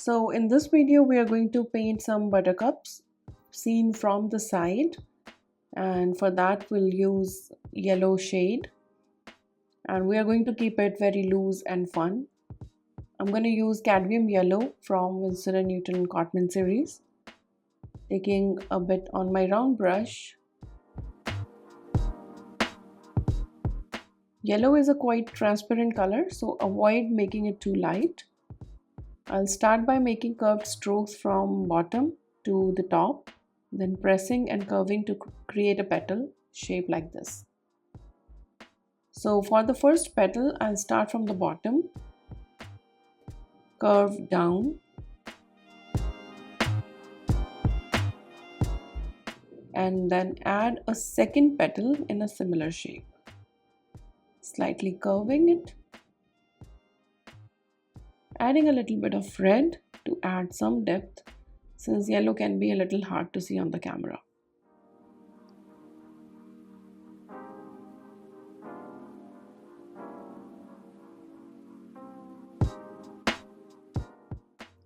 So in this video we are going to paint some buttercups seen from the side, and for that we'll use yellow shade, and we are going to keep it very loose and fun. I'm going to use cadmium yellow from Winston & Newton Cotman series. Taking a bit on my round brush. Yellow is a quite transparent color, so avoid making it too light. I'll start by making curved strokes from bottom to the top, then pressing and curving to create a petal shape like this. So for the first petal, I'll start from the bottom, curve down, and then add a second petal in a similar shape, slightly curving it, adding a little bit of red to add some depth, since yellow can be a little hard to see on the camera.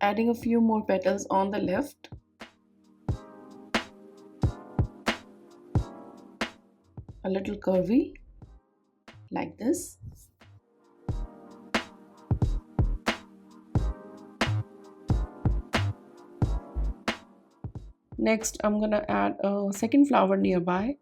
Adding a few more petals on the left. A little curvy, like this. Next, I'm gonna add a second flower nearby.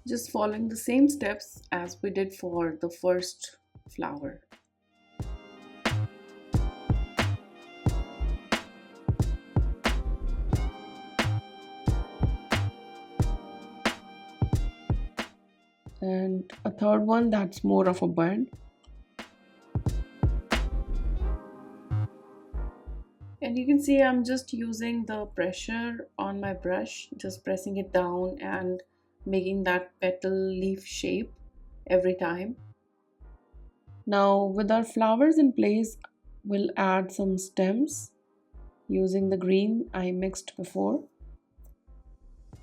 Just following the same steps as we did for the first flower. And a third one that's more of a bud. And you can see I'm just using the pressure on my brush, just pressing it down and making that petal leaf shape every time. Now with our flowers in place, we'll add some stems using the green I mixed before.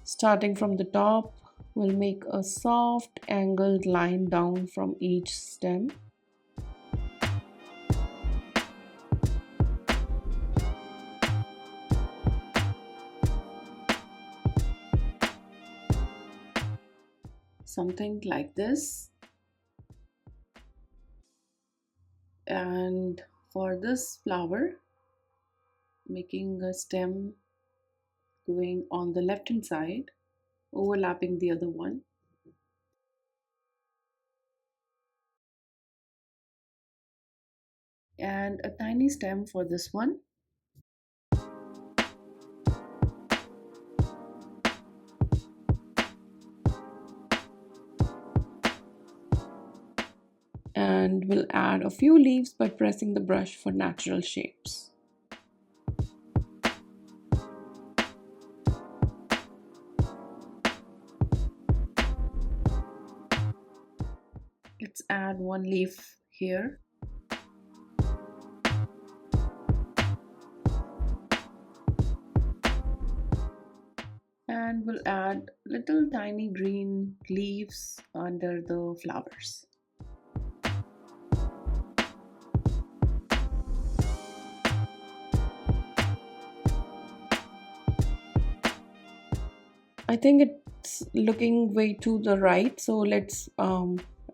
Starting from the top, we'll make a soft angled line down from each stem. Something like this. And for this flower, making a stem going on the left hand side, overlapping the other one. And a tiny stem for this one. And we'll add a few leaves by pressing the brush for natural shapes. Let's add one leaf here. And we'll add little tiny green leaves under the flowers. I think it's looking way to the right, so let's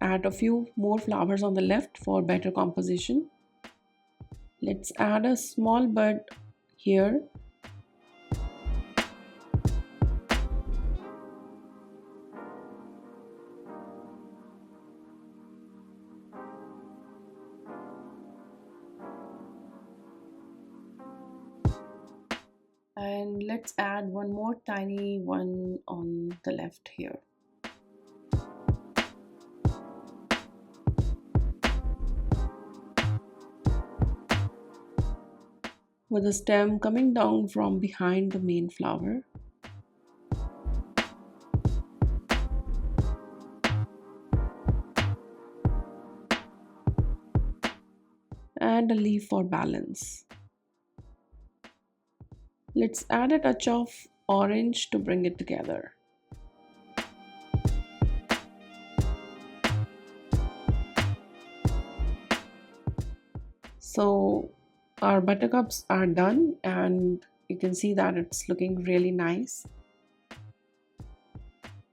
add a few more flowers on the left for better composition. Let's add a small bud here. And let's add one more tiny one on the left here. With a stem coming down from behind the main flower. And a leaf for balance. Let's add a touch of orange to bring it together. So our buttercups are done, and you can see that it's looking really nice.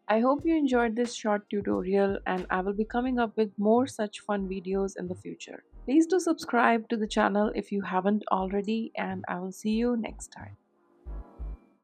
I hope you enjoyed this short tutorial, and I will be coming up with more such fun videos in the future. Please do subscribe to the channel if you haven't already, and I will see you next time.